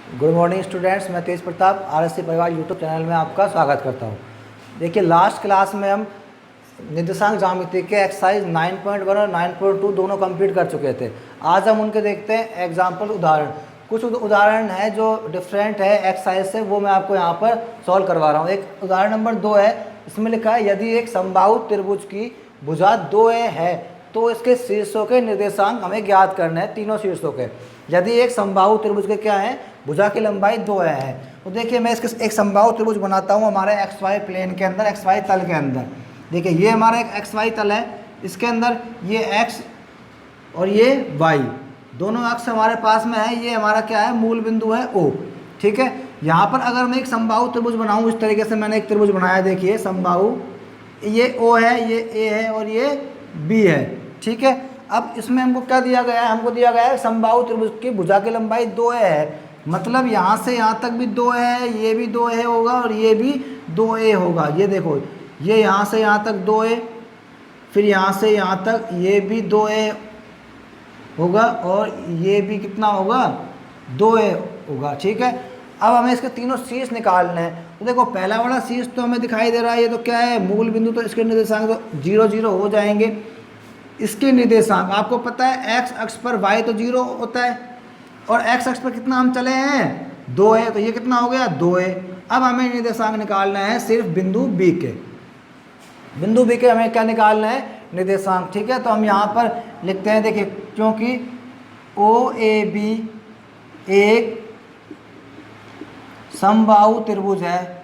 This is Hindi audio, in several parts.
गुड मॉर्निंग स्टूडेंट्स, मैं तेज प्रताप आरएससी परिवार यूट्यूब चैनल में आपका स्वागत करता हूं। देखिए, लास्ट क्लास में हम निर्देशांक ज्यामिति के एक्सरसाइज 9.1 और 9.2 दोनों कंप्लीट कर चुके थे। आज हम उनके देखते हैं एग्जाम्पल उदाहरण। कुछ उदाहरण है जो डिफरेंट है एक्सरसाइज से, वो मैं आपको यहाँ पर सॉल्व करवा रहा हूँ। एक उदाहरण नंबर 2 है, इसमें लिखा है यदि एक समबाहु त्रिभुज की भुजा 2a है तो इसके शीर्षों के निर्देशांक हमें ज्ञात करने हैं, तीनों शीर्षों के। यदि एक समबाहु त्रिभुज के क्या है, भुजा की लंबाई 2a है। तो देखिए, मैं इसके एक समबाहु त्रिभुज बनाता हूँ हमारे XY प्लेन के अंदर, XY तल के अंदर। देखिए, ये हमारा एक XY तल है, इसके अंदर ये X और ये Y दोनों अक्ष हमारे पास में है। ये हमारा क्या है, मूल बिंदु है O। ठीक है, यहाँ पर अगर मैं एक समबाहु त्रिभुज बनाऊँ, इस तरीके से मैंने एक त्रिभुज बनाया। देखिए, समबाहु, ये O है, ये A है और ये B है। ठीक है, अब इसमें हमको क्या दिया गया है, हमको दिया गया है समबाहु त्रिभुज की भुजा की लंबाई 2a है। मतलब यहाँ से यहाँ तक भी 2a है, ये भी 2a होगा और ये भी 2a होगा। ये देखो, ये यहाँ से यहाँ तक 2a, फिर यहाँ से यहाँ तक ये भी 2a होगा और ये भी कितना होगा, 2a होगा। ठीक है, अब हमें इसके तीनों शीर्ष निकालने हैं। तो देखो, पहला वाला शीर्ष तो हमें दिखाई दे रहा है, ये तो क्या है, मूल बिंदु, तो इसके निर्देशांक तो 0 0 हो जाएंगे। इसके निर्देशांक आपको पता है, x अक्ष पर y तो 0 होता है और x अक्ष पर कितना हम चले हैं, 2a, तो ये कितना हो गया, 2a। अब हमें निर्देशांक निकालना है सिर्फ बिंदु b के। बिंदु b के हमें क्या निकालना है, निर्देशांक। ठीक है, तो हम यहाँ पर लिखते हैं। देखिए, क्योंकि OAB एक समबाहु त्रिभुज है,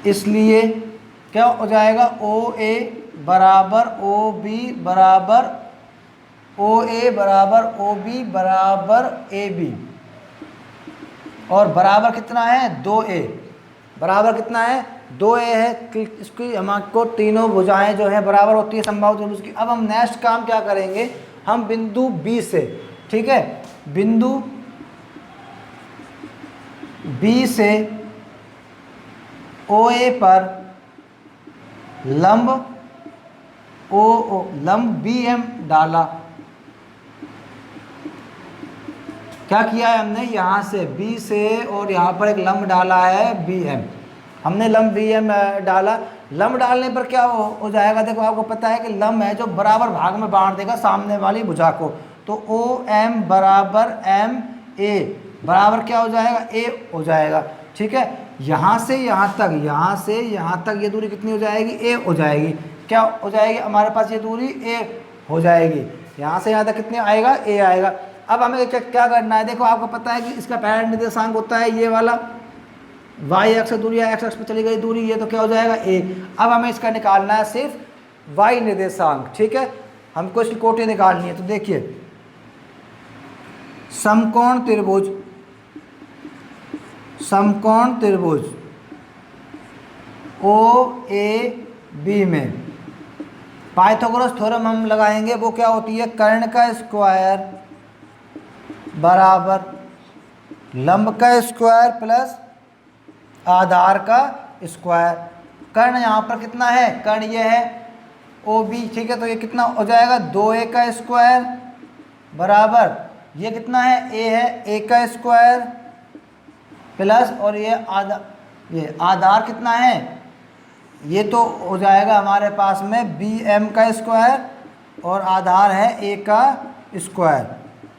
इसलिए क्या हो जाएगा, OA बराबर OB बराबर OA बराबर OB बराबर AB, और बराबर कितना है, 2a। बराबर कितना है, 2a है। इसकी हमको तीनों भुजाएं जो हैं बराबर होती है समबाहु त्रिभुज की। अब हम नेक्स्ट काम क्या करेंगे, हम बिंदु B से, ठीक है, बिंदु B से OA पर लंब लंब BM डाला। क्या किया है हमने, यहाँ से B से और यहाँ पर एक लंब डाला है BM। हमने लंब BM डाला। लंब डालने पर क्या हो जाएगा, देखो आपको पता है कि लंब है जो बराबर भाग में बांट देगा सामने वाली भुजा को। तो OM बराबर MA बराबर क्या हो जाएगा, A हो जाएगा। ठीक है, यहाँ से यहाँ तक, यहाँ से यहाँ तक ये दूरी कितनी हो जाएगी, A हो जाएगी। क्या हो जाएगी हमारे पास, ये दूरी A हो जाएगी। यहाँ से यहाँ तक कितने आएगा, A आएगा। अब हमें क्या करना है, देखो आपको पता है कि इसका पहला निर्देशांक होता है ये वाला, y अक्ष से दूरी, x अक्ष पर चली गई दूरी, ये तो क्या हो जाएगा, a। अब हमें इसका निकालना है सिर्फ y निर्देशांक। ठीक है, हमको इसकी कोटि निकालनी है। तो देखिए, समकोण त्रिभुज, समकोण त्रिभुज OAB में पाइथागोरस थ्योरम हम लगाएंगे। वो क्या होती है, कर्ण का स्क्वायर बराबर लंब का स्क्वायर प्लस आधार का स्क्वायर। कर्ण यहाँ पर कितना है, कर्ण ये है OB। ठीक है, तो ये कितना हो जाएगा, 2a का स्क्वायर बराबर ये कितना है, a है, a का स्क्वायर प्लस, और ये आधार कितना है, ये तो हो जाएगा हमारे पास में BM का स्क्वायर और आधार है a का स्क्वायर।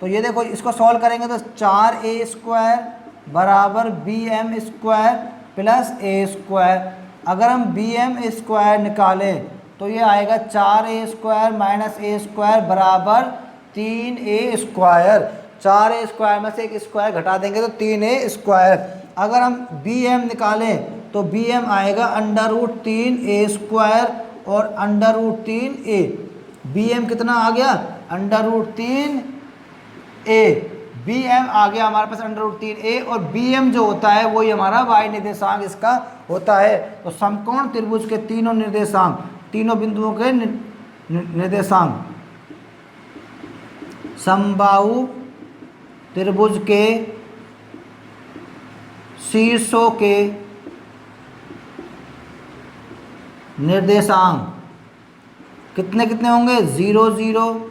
तो ये देखो, इसको सॉल्व करेंगे तो 4a स्क्वायर बराबर BM square plus a square. अगर हम BM स्क्वायर निकालें तो ये आएगा 4a square minus a square बराबर 3a स्क्वायर। 4a स्क्वायर में से एक स्क्वायर घटा देंगे तो 3a स्क्वायर। अगर हम BM निकालें तो BM आएगा √3a स्क्वायर और √3a। BM कितना आ गया, √3a। BM आ गया हमारे पास √3a, और BM जो होता है वही हमारा y निर्देशांक इसका होता है। तो समकोण त्रिभुज के तीनों निर्देशांक, तीनों बिंदुओं के निर्देशांक समबाहु त्रिभुज के शीर्षों के निर्देशांक कितने कितने होंगे, 0 0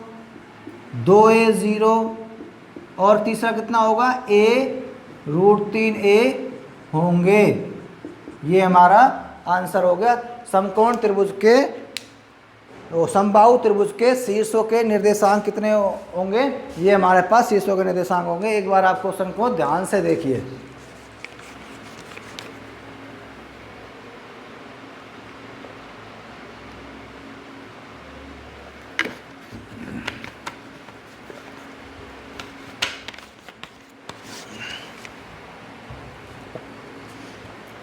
2a 0 और तीसरा कितना होगा a√3a होंगे। ये हमारा आंसर हो गया। समकोण त्रिभुज के समबाहु त्रिभुज के शीर्षों के निर्देशांक कितने होंगे? ये हमारे पास शीर्षों के निर्देशांक होंगे। एक बार आप क्वेश्चन को ध्यान से देखिए।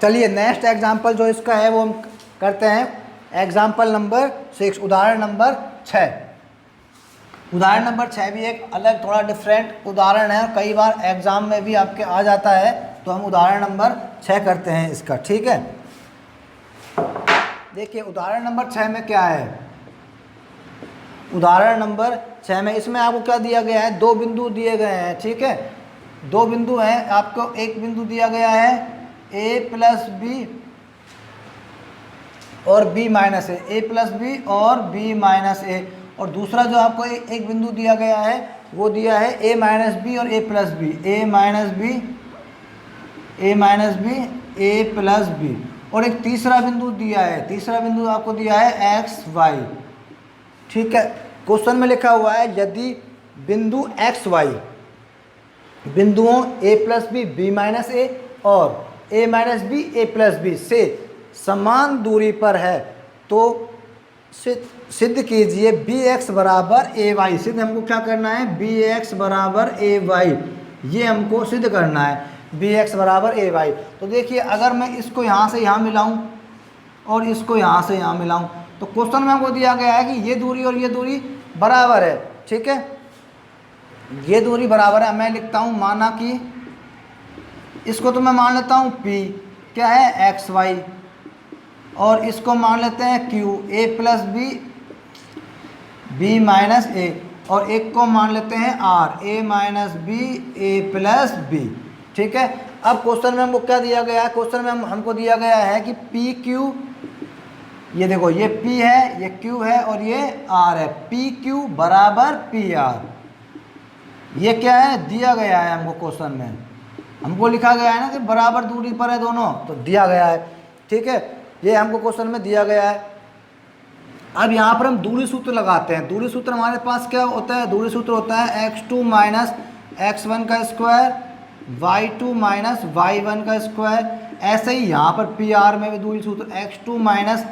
चलिए नेक्स्ट एग्जाम्पल जो इसका है वो हम करते हैं। एग्जाम्पल नंबर 6, उदाहरण नंबर 6। उदाहरण नंबर 6 भी एक अलग थोड़ा डिफरेंट उदाहरण है, कई बार एग्जाम में भी आपके आ जाता है, तो हम उदाहरण नंबर 6 करते हैं इसका। ठीक है, देखिए उदाहरण नंबर 6 में क्या है। उदाहरण नंबर 6 में इसमें आपको क्या दिया गया है? 2 बिंदु दिए गए हैं। ठीक है, 2 बिंदु हैं। आपको एक बिंदु दिया गया है a+b और b-a, a+b और b-a, और दूसरा जो आपको एक बिंदु दिया गया है वो दिया है a-b और a+b, a-b, और एक तीसरा बिंदु दिया है। तीसरा बिंदु आपको दिया है x, y। ठीक है, क्वेश्चन में लिखा हुआ है यदि बिंदु x, y बिंदुओं a+b, b-a और a-b, a+b से समान दूरी पर है तो सिद्ध कीजिए bx बराबर ay। सिद्ध हमको क्या करना है? bx बराबर ay, ये हमको सिद्ध करना है, bx बराबर ay। तो देखिए अगर मैं इसको यहाँ से यहाँ मिलाऊँ और इसको यहाँ से यहाँ मिलाऊँ तो क्वेश्चन में हमको दिया गया है कि ये दूरी और ये दूरी बराबर है। ठीक है, ये दूरी बराबर है। मैं लिखता हूँ, माना कि इसको तो मैं मान लेता हूँ p, क्या है? xy, और इसको मान लेते हैं q, a+b, b-a, और एक को मान लेते हैं r, a-b, a+b। ठीक है, अब क्वेश्चन में हमको क्या दिया गया है? क्वेश्चन में हमको दिया गया है कि pq, ये देखो ये p है, ये q है और ये r है, pq बराबर pr। ये क्या है? दिया गया है हमको क्वेश्चन में, हमको लिखा गया है ना कि बराबर दूरी पर है दोनों, तो दिया गया है। ठीक है, ये हमको क्वेश्चन में दिया गया है। अब यहाँ पर हम दूरी सूत्र लगाते हैं। दूरी सूत्र हमारे पास क्या होता है? दूरी सूत्र होता है x2 माइनस x1 का स्क्वायर, y2 माइनस y1 का स्क्वायर। ऐसे ही यहाँ पर PR में भी दूरी सूत्र x2 माइनस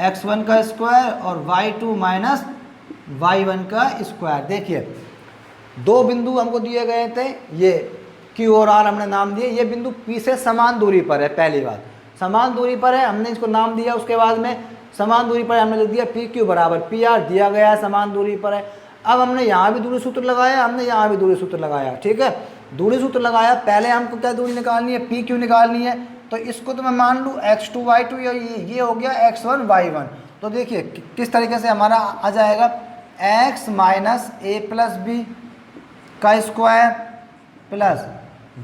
x1 का स्क्वायर और y2 माइनस y1 का स्क्वायर। देखिए 2 बिंदु हमको दिए गए थे, ये Q और R हमने नाम दिए। ये बिंदु P से समान दूरी पर है। पहली बात समान दूरी पर है, हमने इसको नाम दिया। उसके बाद में समान दूरी पर हमने लिख दिया PQ बराबर PR, दिया गया है समान दूरी पर है। अब हमने यहाँ भी दूरी सूत्र लगाया, हमने यहाँ भी दूरी सूत्र लगाया। ठीक है, दूरी सूत्र लगाया, पहले हमको क्या दूरी निकालनी है? PQ निकालनी है। तो इसको तो मैं मान लूँ x2 y2, ये हो गया x1 y1। तो देखिए किस तरीके से हमारा आ जाएगा, x माइनस a+b का square plus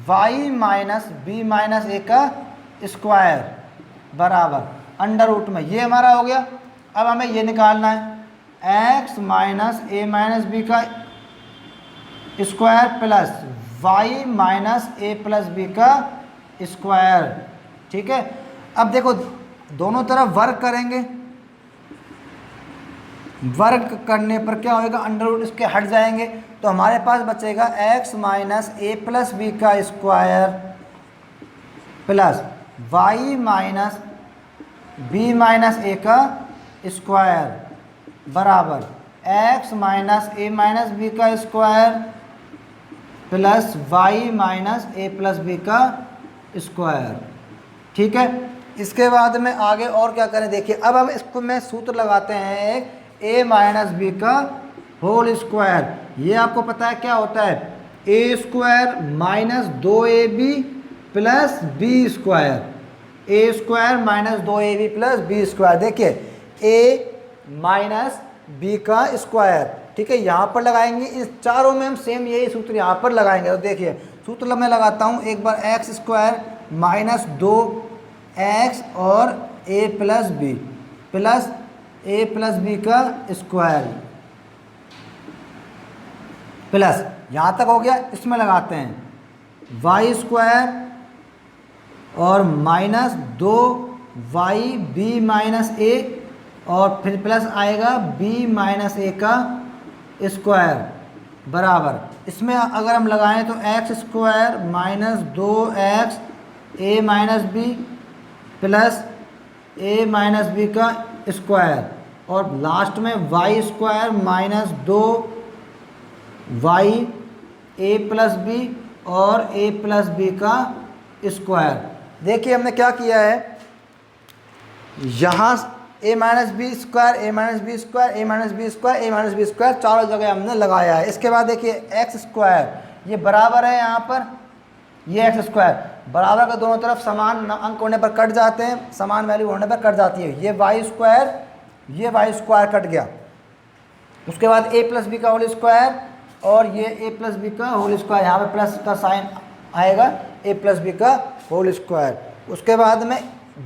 y minus b-a का स्क्वायर बराबर अंडर रूट में, ये हमारा हो गया। अब हमें ये निकालना है x माइनस a-b का square plus y minus a+b का स्क्वायर। ठीक है, अब देखो दोनों तरफ वर्ग करेंगे, वर्ग करने पर क्या होएगा? अंडर रूट इसके हट जाएंगे, तो हमारे पास बचेगा x माइनस a+b का square plus y minus b-a का स्क्वायर बराबर x माइनस a-b का square plus y minus a+b का स्क्वायर। ठीक है, इसके बाद में आगे और क्या करें? देखिए अब हम इसको में सूत्र लगाते हैं एक a माइनस b का होल स्क्वायर। ये आपको पता है क्या होता है? a square minus 2ab plus b square, a square minus 2ab plus b square. देखिए a माइनस b का स्क्वायर, ठीक है, यहाँ पर लगाएंगे। इस चारों में हम सेम यही सूत्र यहाँ पर लगाएंगे। तो देखिए सूत्र मैं लगाता हूँ एक बार, एक्स स्क्वायर माइनस 2x और a plus B plus a plus B का स्क्वायर प्लस यहाँ तक हो गया, इसमें लगाते हैं वाई स्क्वायर और माइनस 2y b-a और फिर प्लस आएगा b-a का स्क्वायर बराबर, इसमें अगर हम लगाएं तो x square minus 2x a-b plus a-b का स्क्वायर और लास्ट में Y square minus 2y a+b और a+b का स्क्वायर। देखिए हमने क्या किया है, यहाँ a-b² चारों जगह हमने लगाया है। इसके बाद देखिए एक्स स्क्वायर ये बराबर है, यहाँ पर ये एक्स स्क्वायर बराबर का दोनों तरफ समान अंक होने पर कट जाते हैं, समान वैल्यू होने पर कट जाती है। ये वाई स्क्वायर कट गया। उसके बाद a+b का होल स्क्वायर और ये a+b का होल स्क्वायर, यहाँ पे प्लस का साइन आएगा, a+b का होल स्क्वायर। उसके बाद में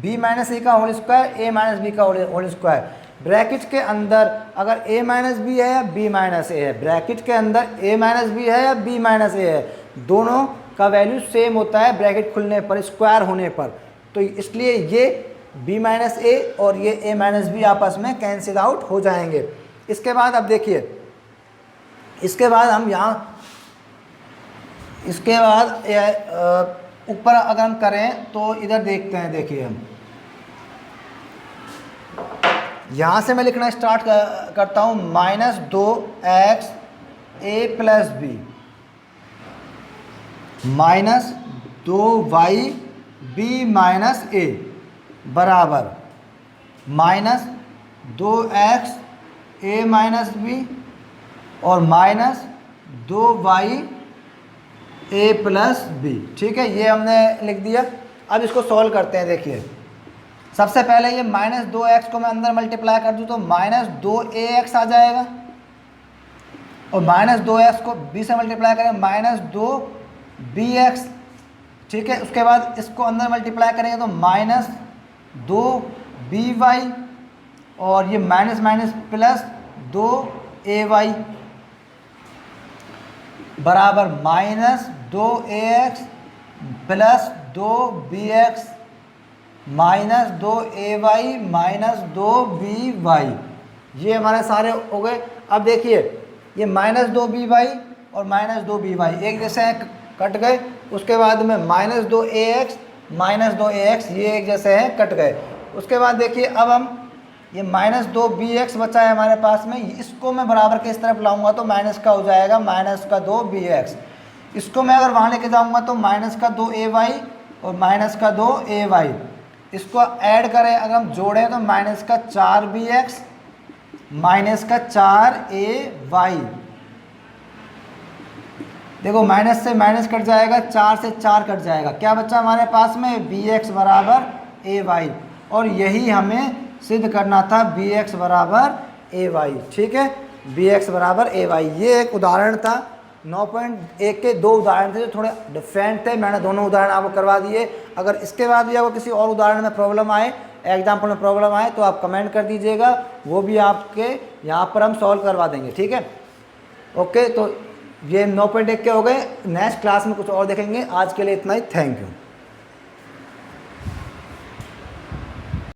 b-a का होल स्क्वायर, a-b का होल स्क्वायर। ब्रैकेट के अंदर अगर a-b है या b-a है, ब्रैकेट के अंदर a-b है या b-a है, दोनों का वैल्यू सेम होता है ब्रैकेट खुलने पर, स्क्वायर होने पर। तो इसलिए ये b-a और ये a-b आपस में कैंसिल आउट हो जाएंगे। इसके बाद अब देखिए, इसके बाद हम यहाँ, इसके बाद ऊपर अगर हम करें तो इधर देखते हैं। देखिए हम यहाँ से मैं लिखना स्टार्ट करता हूँ, minus 2x a+b minus 2y b-a बराबर माइनस 2x a-b और माइनस 2y a+b। ठीक है, ये हमने लिख दिया। अब इसको सॉल्व करते हैं। देखिए सबसे पहले ये माइनस 2x को मैं अंदर मल्टीप्लाई कर दूँ तो माइनस 2ax आ जाएगा और माइनस 2x को b से मल्टीप्लाई करें माइनस 2bx। ठीक है, उसके बाद इसको अंदर मल्टीप्लाई करेंगे तो माइनस 2by और ये माइनस माइनस प्लस 2ay बराबर minus 2ax plus 2bx minus 2ay minus 2by। ये हमारे सारे हो गए। अब देखिए ये माइनस 2by और माइनस 2by एक जैसे हैं, कट गए। उसके बाद में माइनस 2ax माइनस 2ax ये एक जैसे हैं, कट गए। उसके बाद देखिए अब हम ये माइनस 2bx बचा है हमारे पास में, इसको मैं बराबर के इस तरफ लाऊंगा तो माइनस का हो जाएगा माइनस का 2bx। इसको मैं अगर वहाँ लेके जाऊंगा तो माइनस का 2ay और माइनस का 2ay। इसको ऐड करें अगर हम जोड़ें तो माइनस का 4bx माइनस का 4ay। देखो माइनस से माइनस कट जाएगा, 4 से 4 कट जाएगा, क्या बच्चा हमारे पास में bx बराबर ay। और यही हमें सिद्ध करना था, bx बराबर ay। ठीक है, bx बराबर ay। ये एक उदाहरण था। 9.1 के 2 उदाहरण थे जो थोड़े डिफरेंट थे, मैंने दोनों उदाहरण आपको करवा दिए। अगर इसके बाद भी आपको किसी और उदाहरण में प्रॉब्लम आए, एग्जाम्पल में प्रॉब्लम आए तो आप कमेंट कर दीजिएगा, वो भी आपके यहाँ पर हम सॉल्व करवा देंगे। ठीक है, ओके। तो ये 9.1 के हो गए। नेक्स्ट क्लास में कुछ और देखेंगे। आज के लिए इतना ही। Thank you.